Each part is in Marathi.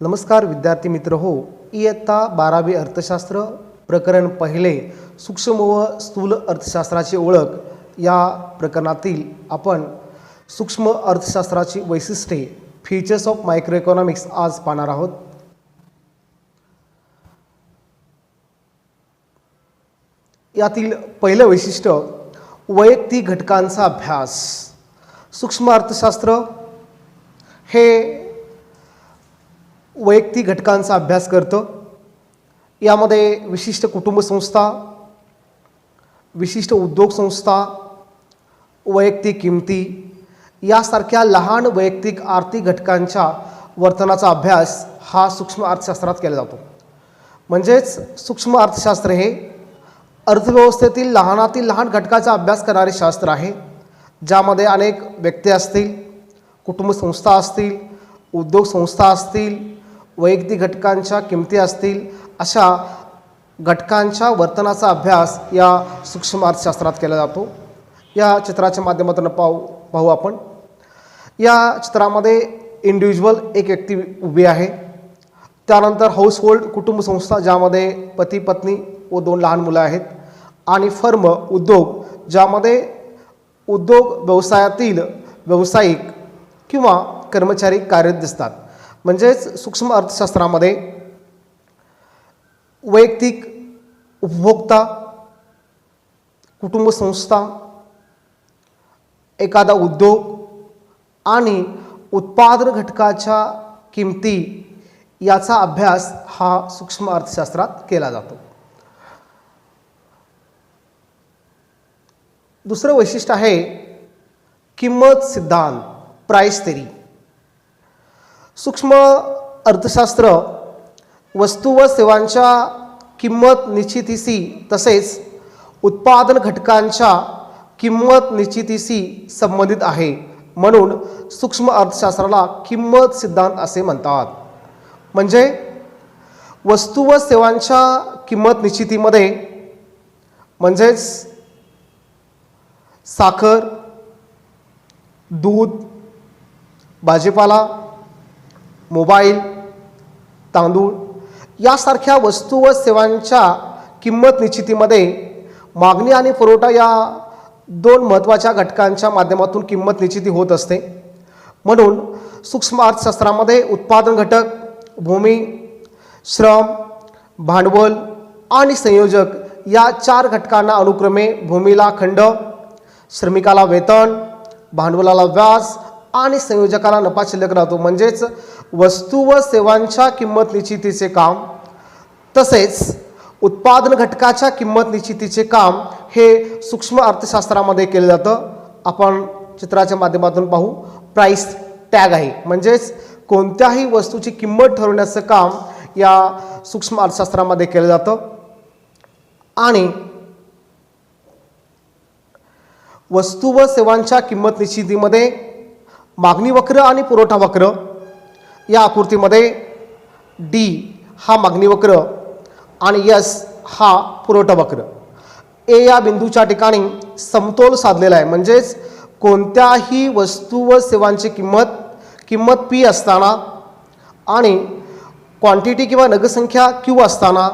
नमस्कार विद्यार्थी मित्र हो. इयत्ता 12वी अर्थशास्त्र प्रकरण पहिले सूक्ष्म व स्थूल अर्थशास्त्राची ओळख या प्रकरणातील आपण सूक्ष्म अर्थशास्त्राची वैशिष्ट्ये फीचर्स ऑफ मायक्रो इकॉनॉमिक्स आज पाहणार आहोत. यातील पहिलं वैशिष्ट्य वैयक्तिक घटकांचा अभ्यास. सूक्ष्म अर्थशास्त्र हे वैयक्तिक घटकांचा अभ्यास करतं. यामध्ये विशिष्ट कुटुंब संस्था, विशिष्ट उद्योग संस्था, वैयक्तिक किमती यासारख्या लहान वैयक्तिक आर्थिक घटकांच्या वर्तनाचा अभ्यास हा सूक्ष्म अर्थशास्त्रात केला जातो. म्हणजेच सूक्ष्म अर्थशास्त्र हे अर्थव्यवस्थेतील लहानातील लहान घटकाचा अभ्यास करणारे शास्त्र आहे, ज्यामध्ये अनेक व्यक्ती असतील, कुटुंब संस्था असतील, उद्योग संस्था असतील, वैयक्तिक घटकांच्या किमती असतील, अशा घटकांच्या वर्तनाचा अभ्यास या सूक्ष्म अर्थशास्त्रात केला जातो. या चित्राच्या माध्यमातून पाहू आपण. या चित्रामध्ये इंडिव्हिज्युअल एक व्यक्ती उभी आहे. त्यानंतर हाऊसहोल्ड कुटुंब संस्था, ज्यामध्ये पती पत्नी व 2 लहान मुलं आहेत, आणि फर्म उद्योग, ज्यामध्ये उद्योग व्यवसायातील व्यावसायिक किंवा कर्मचारी कार्यरत दिसतात. म्हणजेच सूक्ष्म अर्थशास्त्रामध्ये वैयक्तिक उपभोक्ता, कुटुंब संस्था, एखादा उद्योग आणि उत्पादन घटकाच्या किमती याचा अभ्यास हा सूक्ष्म अर्थशास्त्रात केला जातो. दुसरं वैशिष्ट्य आहे किंमत सिद्धांत, प्राइस थेरी. सूक्ष्म अर्थशास्त्र वस्तू व सेवांच्या किंमत निश्चितीशी तसेच उत्पादन घटकांच्या किंमत निश्चितीशी संबंधित आहे. म्हणून सूक्ष्म अर्थशास्त्राला किंमत सिद्धांत असे म्हणतात. म्हणजे वस्तू व सेवांच्या किंमत निश्चितीमध्ये म्हणजेच साखर, दूध, भाजीपाला, मोबाईल, तांदूळ यासारख्या वस्तू व सेवांच्या किंमत निश्चितीमध्ये मागणी आणि पुरवठा या 2 महत्त्वाच्या घटकांच्या माध्यमातून किंमत निश्चिती होत असते. म्हणून सूक्ष्म अर्थशास्त्रामध्ये उत्पादन घटक, भूमी, श्रम, भांडवल आणि संयोजक या 4 घटकांना अनुक्रमे भूमीला खंड, श्रमिकाला वेतन, भांडवलाला व्याज आणि संयोजकाला नफा शिल्लक राहतो. म्हणजेच वस्तू व सेवांच्या किंमत निश्चितीचे काम तसेच उत्पादन घटकाच्या किंमत निश्चितीचे काम हे सूक्ष्म अर्थशास्त्रामध्ये केले जातं. आपण चित्राच्या माध्यमातून पाहू. प्राइस टॅग आहे, म्हणजेच कोणत्याही वस्तूची किंमत ठरवण्याचं काम या सूक्ष्म अर्थशास्त्रामध्ये केलं जातं. आणि वस्तू व सेवांच्या किंमत निश्चितीमध्ये मागणी वक्र आणि पुरवठा वक्र या आकृतीमध्ये डी हा मागणी वक्र आणि एस हा पुरवठा वक्र. ए या बिंदूच्या ठिकाणी समतोल साधलेला आहे. म्हणजेच कोणत्याही वस्तू व सेवांची किंमत पी असताना आणि क्वांटिटी किंवा नगदसंख्या क्यू असताना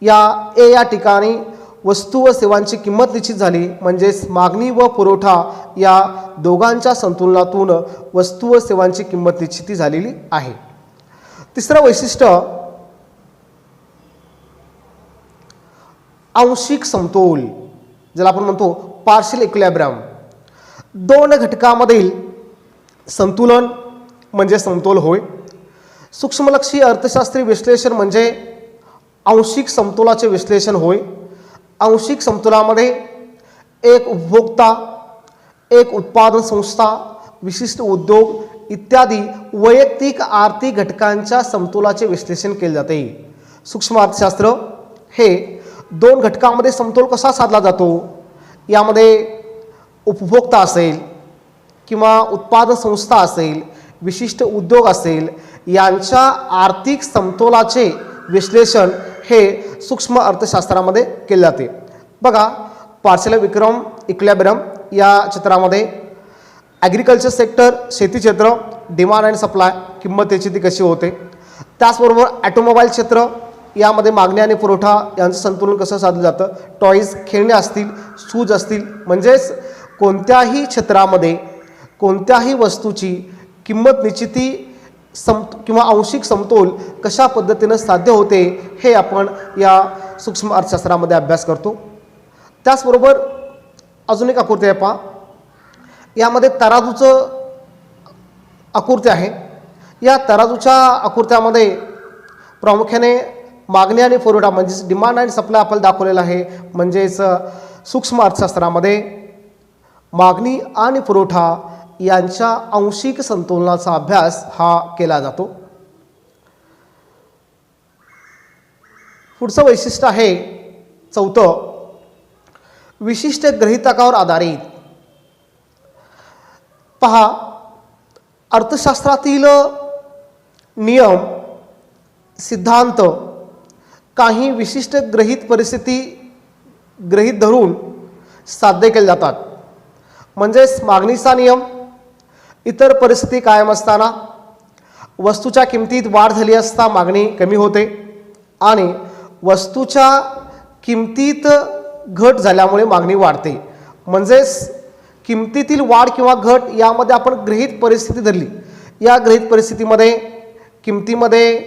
या ए या ठिकाणी वस्तू व सेवांची किंमत निश्चित झाली. म्हणजेच मागणी व पुरवठा या दोघांच्या संतुलनातून वस्तू व सेवांची किंमत निश्चिती झालेली आहे. तिसरं वैशिष्ट्य आंशिक समतोल, ज्याला आपण म्हणतो पार्शियल इक्विलिब्रियम. 2 घटकांमधील संतुलन म्हणजे समतोल होय. सूक्ष्मलक्षी अर्थशास्त्रीय विश्लेषण म्हणजे आंशिक समतोलाचे विश्लेषण होय. आंशिक समतोलामध्ये एक उपभोक्ता, एक उत्पादन संस्था, विशिष्ट उद्योग इत्यादी वैयक्तिक आर्थिक घटकांच्या समतोलाचे विश्लेषण केले जाते. सूक्ष्म अर्थशास्त्र हे 2 घटकांमध्ये समतोल कसा साधला जातो, यामध्ये उपभोक्ता असेल किंवा उत्पादन संस्था असेल, विशिष्ट उद्योग असेल, यांच्या आर्थिक समतोलाचे विश्लेषण हे सूक्ष्म अर्थशास्त्रामध्ये केले जाते. बघा, पार्शियल इक्विलिब्रियम या चित्रामध्ये ॲग्रिकल्चर सेक्टर, शेती क्षेत्र, डिमांड अँड सप्लाय, किंमत याची ती कशी होते. त्याचबरोबर ॲटोमोबाईल क्षेत्र, यामध्ये मागणी आणि पुरवठा यांचं संतुलन कसं साधलं जातं. टॉईज, खेळणे असतील, शूज असतील, म्हणजेच कोणत्याही क्षेत्रामध्ये कोणत्याही वस्तूची किंमत निश्चिती किंवा आंशिक समतोल कशा पद्धतीनं साध्य होते हे आपण या सूक्ष्म अर्थशास्त्रामध्ये अभ्यास करतो. त्याचबरोबर अजून एक आकृती आहे पहा. यामध्ये तराजूचं आकृती आहे. या तराजूच्या आकृत्यामध्ये प्रामुख्याने मागणी आणि पुरवठा म्हणजेच डिमांड अँड सप्लाय आपल्याला दाखवलेलं आहे. म्हणजेच सूक्ष्म अर्थशास्त्रामध्ये मागणी आणि पुरवठा यांच्या आंशिक संतुलनाचा अभ्यास हा केला जातो. पुढचं वैशिष्ट्य आहे 4, विशिष्ट गृहीतकावर आधारित. पहा, अर्थशास्त्रातील नियम, सिद्धांत काही विशिष्ट परिस्थिती गृहीत धरून साध्य केले जातात. म्हणजेच मागणीचा नियम, इतर परिस्थिती कायम असताना वस्तूच्या किमतीत वाढ झाली असता मागणी कमी होते आणि वस्तूच्या किमतीत घट झाल्यामुळे मागणी वाढते. म्हणजेच किमतीतील वाढ किंवा घट यामध्ये आपण गृहीत परिस्थिती धरली. या गृहीत परिस्थितीमध्ये किमतीमध्ये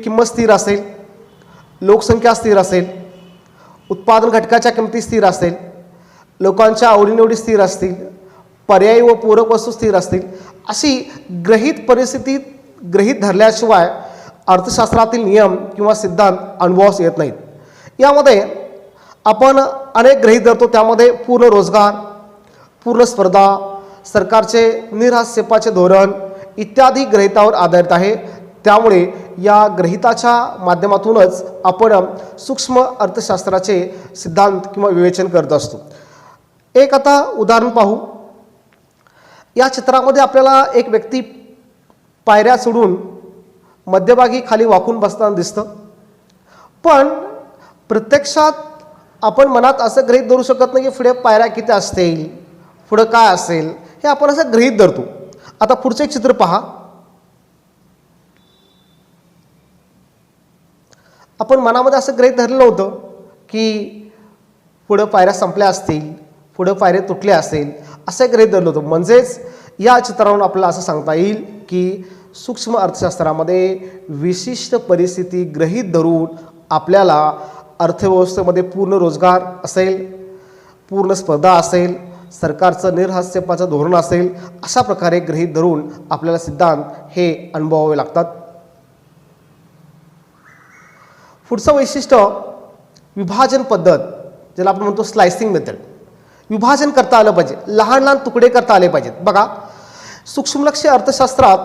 किंमत स्थिर असेल, लोकसंख्या स्थिर असेल, उत्पादन घटकाच्या किमती स्थिर असेल, लोकांच्या आवडीनिवडी स्थिर असतील, पर्यायी व पूरक वस्तू स्थिर असतील, अशी गृहीत परिस्थिती गृहीत धरल्याशिवाय अर्थशास्त्रातील नियम किंवा सिद्धांत अनुभवास येत नाहीत. यामध्ये आपण अनेक गृहीत धरतो. त्यामध्ये पूर्ण रोजगार, पूर्ण स्पर्धा, सरकारचे निर्हस्तक्षेपाचे धोरण इत्यादी गृहीतावर आधारित आहे. त्यामुळे या गृहीताच्या माध्यमातूनच आपण सूक्ष्म अर्थशास्त्राचे सिद्धांत किंवा विवेचन करत असतो. एक आता उदाहरण पाहू. या चित्रामध्ये आपल्याला एक व्यक्ती पायऱ्या चढून मध्यभागी खाली वाकून बसताना दिसतं. पण प्रत्यक्षात आपण मनात असं गृहीत धरू शकत नाही की पुढे पायऱ्या किती असतील, पुढं काय असेल, हे आपण असं गृहीत धरतो. आता पुढचं एक चित्र पहा. आपण मनामध्ये असं गृहीत धरलेलं होतं की पुढं पायऱ्या संपल्या असतील, पुढं पायऱ्या तुटल्या असेल, असं गृहीत धरलं होतं. म्हणजेच या चित्रावरून आपल्याला असं सांगता येईल की सूक्ष्म अर्थशास्त्रामध्ये विशिष्ट परिस्थिती गृहीत धरून आपल्याला अर्थव्यवस्थेमध्ये पूर्ण रोजगार असेल, पूर्ण स्पर्धा असेल, सरकारचं निर्हस्तक्षेपाचं धोरण असेल, अशा प्रकारे गृहीत धरून आपल्याला सिद्धांत हे अनुभवावे लागतात. पुढचं वैशिष्ट्य विभाजन पद्धत, ज्याला आपण म्हणतो स्लायसिंग मेथड. विभाजन करता आलं पाहिजे, लहान लहान तुकडे करता आले पाहिजेत. बघा, सूक्ष्मलक्ष्य अर्थशास्त्रात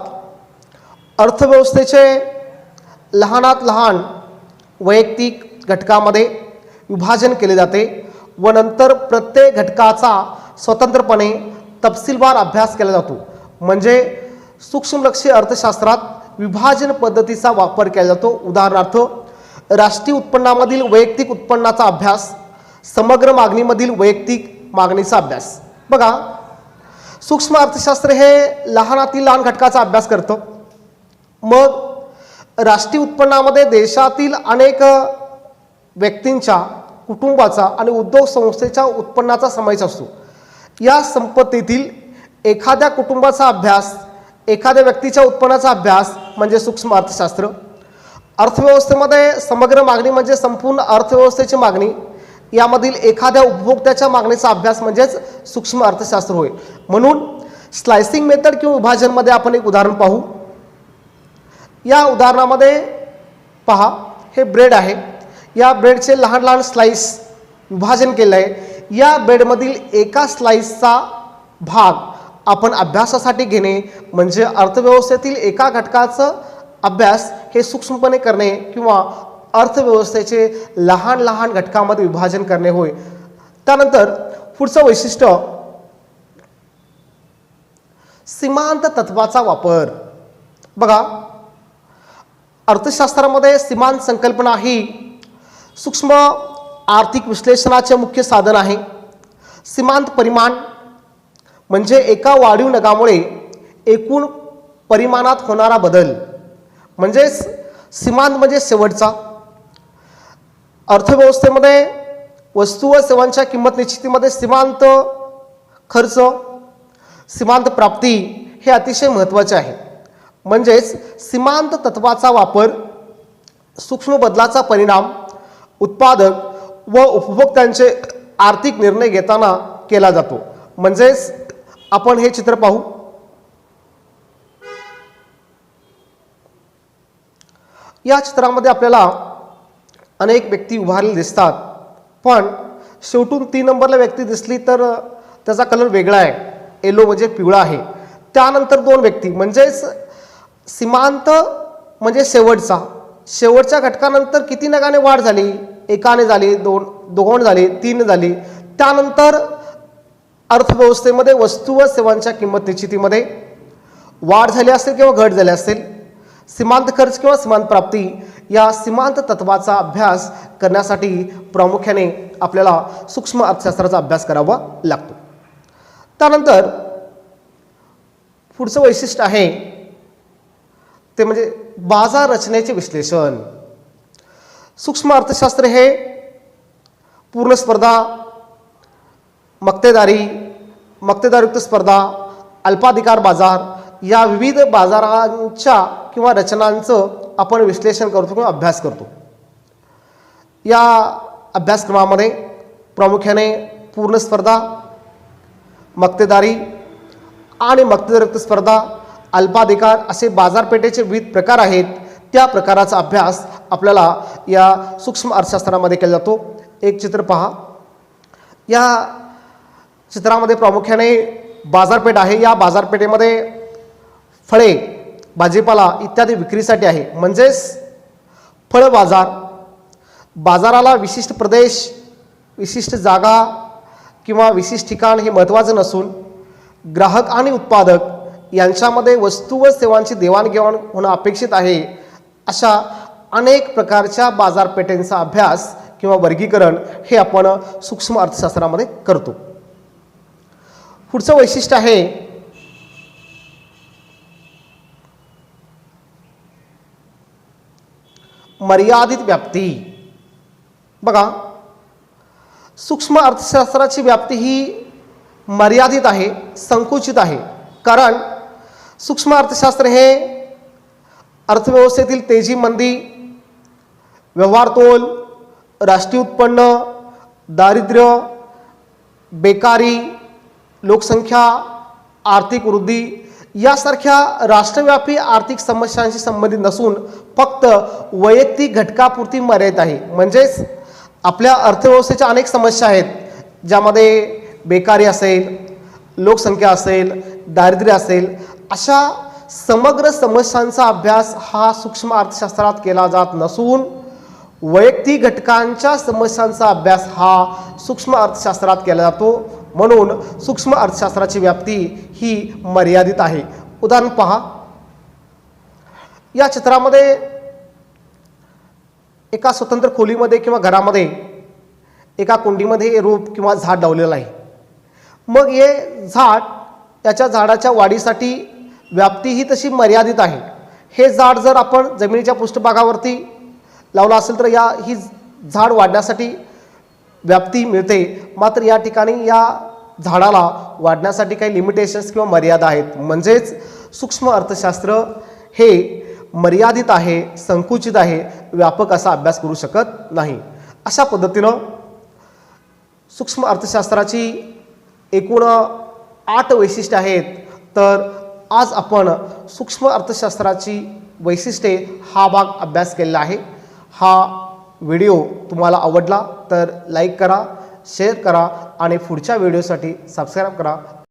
अर्थव्यवस्थेचे लहानात लहान वैयक्तिक घटकामध्ये विभाजन केले जाते व नंतर प्रत्येक घटकाचा स्वतंत्रपणे तपशीलवार अभ्यास केला जातो. म्हणजे सूक्ष्मलक्ष्य अर्थशास्त्रात विभाजन पद्धतीचा वापर केला जातो. उदाहरणार्थ, राष्ट्रीय उत्पन्नामधील वैयक्तिक उत्पन्नाचा अभ्यास, समग्र मागणीमधील वैयक्तिक मागणीचा अभ्यास. बघा, सूक्ष्म अर्थशास्त्र हे लहानातील लहान घटकाचा अभ्यास करतं. मग राष्ट्रीय उत्पन्नामध्ये देशातील अनेक व्यक्तींच्या, कुटुंबाचा आणि उद्योग संस्थेच्या उत्पन्नाचा समावेश असतो. या संपत्तीतील एखाद्या कुटुंबाचा अभ्यास, एखाद्या व्यक्तीच्या उत्पन्नाचा अभ्यास म्हणजे सूक्ष्म अर्थशास्त्र. अर्थव्यवस्थेमध्ये समग्र मागणी म्हणजे संपूर्ण अर्थव्यवस्थेची मागणी, यामधील एखाद्या उपभोक्त्याच्या मागणीचा अभ्यास म्हणजेच सूक्ष्म अर्थशास्त्र होय. म्हणून स्लायसिंग मेथड किंवा विभाजनमध्ये आपण एक उदाहरण पाहू. या उदाहरणामध्ये पहा, हे ब्रेड आहे. या ब्रेडचे लहान लहान स्लाइस विभाजन केलं आहे. या ब्रेडमधील एका स्लाइसचा भाग आपण अभ्यासासाठी घेणे म्हणजे अर्थव्यवस्थेतील एका घटकाचं अभ्यास हे सूक्ष्मपणे करणे किंवा अर्थव्यवस्थेचे लहान लहान घटकांमध्ये विभाजन करणे होय. त्यानंतर पुढचं वैशिष्ट्य सीमांत तत्वाचा वापर. बघा, अर्थशास्त्रामध्ये सीमांत संकल्पना ही सूक्ष्म आर्थिक विश्लेषणाचे मुख्य साधन आहे. सीमांत परिमाण म्हणजे एका वाढीव नगामुळे एकूण परिमाणात होणारा बदल. म्हणजेच सीमांत म्हणजे शेवटचा. अर्थव्यवस्थेमध्ये वस्तू व सेवांच्या किंमत निश्चितीमध्ये सीमांत खर्च, सीमांत प्राप्ती हे अतिशय महत्त्वाचे आहे. म्हणजेच सीमांत तत्वाचा वापर सूक्ष्म बदलाचा परिणाम उत्पादक व उपभोक्त्यांचे आर्थिक निर्णय घेताना केला जातो. म्हणजेच आपण हे चित्र पाहू. या चित्रामध्ये आपल्याला अनेक व्यक्ती उभारलेले दिसतात, पण शेवटून 3 नंबरला व्यक्ती दिसली तर त्याचा कलर वेगळा आहे, येलो म्हणजे पिवळा आहे. त्यानंतर 2 व्यक्ती म्हणजेच सीमांत म्हणजे शेवटच्या घटकानंतर किती नगाने वाढ झाली, एकाने झाली, दोन झाली, 3 झाली. त्यानंतर अर्थव्यवस्थेमध्ये वस्तू व सेवांच्या किंमत निश्चितीमध्ये वाढ झाली असेल किंवा घट झाली असेल. सीमांत खर्च किंवा सीमांत प्राप्ती या सीमांत तत्वाचा अभ्यास करण्यासाठी प्रामुख्याने आपल्याला सूक्ष्म अर्थशास्त्राचा अभ्यास करावा लागतो. त्यानंतर पुढचं वैशिष्ट्य आहे ते म्हणजे बाजार रचनेचे विश्लेषण. सूक्ष्म अर्थशास्त्र हे पूर्ण स्पर्धा, मक्तेदारयुक्त स्पर्धा, अल्पाधिकार बाजार या विविध बाजारांच्या किंवा रचनांचं आपण विश्लेषण करतो किंवा अभ्यास करतो. या अभ्यासक्रमामध्ये प्रामुख्याने पूर्ण स्पर्धा, मक्तेदारी आणि मक्तेदारयुक्त स्पर्धा, अल्पाधिकार असे बाजारपेठेचे विविध प्रकार आहेत. त्या प्रकाराचा अभ्यास आपल्याला या सूक्ष्म अर्थशास्त्रामध्ये केला जातो. एक चित्र पहा. या चित्रामध्ये प्रामुख्याने बाजारपेठ आहे. या बाजारपेठेमध्ये फळे, भाजीपाला इत्यादी विक्रीसाठी आहे. म्हणजेच फळ बाजाराला विशिष्ट प्रदेश, विशिष्ट जागा किंवा विशिष्ट ठिकाण हे महत्त्वाचं नसून ग्राहक आणि उत्पादक यांच्यामध्ये वस्तू व सेवांची देवाणघेवाण होणं अपेक्षित आहे. अशा अनेक प्रकारच्या बाजारपेठेंचा अभ्यास किंवा वर्गीकरण हे आपण सूक्ष्म अर्थशास्त्रामध्ये करतो. पुढचं वैशिष्ट्य आहे मर्यादित व्याप्ती. बघा, सूक्ष्म अर्थशास्त्राची व्याप्ती ही मर्यादित आहे, संकुचित आहे. कारण सूक्ष्म अर्थशास्त्र हे अर्थव्यवस्थेतील तेजी मंदी, व्यवहार तोल, राष्ट्रीय उत्पन्न, दारिद्र्य, बेकारी, लोकसंख्या, आर्थिक वृद्धी यासारख्या राष्ट्रव्यापी आर्थिक समस्यांशी संबंधित नसून फक्त वैयक्तिक घटकापुरती मर्यादित आहे. म्हणजेच आपल्या अर्थव्यवस्थेच्या अनेक समस्या आहेत, ज्यामध्ये बेकारी असेल, लोकसंख्या असेल, दारिद्र्य असेल, अशा समग्र समस्यांचा अभ्यास हा सूक्ष्म अर्थशास्त्रात केला जात नसून वैयक्तिक घटकांच्या समस्यांचा अभ्यास हा सूक्ष्म अर्थशास्त्रात केला जातो. म्हणून सूक्ष्म अर्थशास्त्राची व्याप्ती ही मर्यादित आहे. उदाहरण पहा. या चित्रामध्ये एका स्वतंत्र खोलीमध्ये किंवा घरामध्ये एका कुंडीमध्ये रोप किंवा झाड लावलेलं आहे. मग हे झाड, याच्या झाडाच्या वाढीसाठी व्याप्ती ही तशी मर्यादित आहे. हे झाड जर आपण जमिनीच्या पृष्ठभागावरती लावलं असेल तर ही झाड वाढण्यासाठी व्याप्ती मिळते. मात्र या ठिकाणी या झाडाला वाढण्यासाठी काही लिमिटेशन्स किंवा मर्यादा आहेत. म्हणजेच सूक्ष्म अर्थशास्त्र हे मर्यादित आहे, संकुचित आहे, व्यापक असा अभ्यास करू शकत नाही. अशा पद्धतीनं सूक्ष्म अर्थशास्त्राची एकूण 8 वैशिष्ट्ये आहेत. तर आज आपण सूक्ष्म अर्थशास्त्राची वैशिष्ट्ये हा भाग अभ्यास केलेला आहे. हा व्हिडिओ तुम्हाला आवडला तर लाईक करा, शेअर करा आणि पुढच्या व्हिडिओसाठी सबस्क्राईब करा.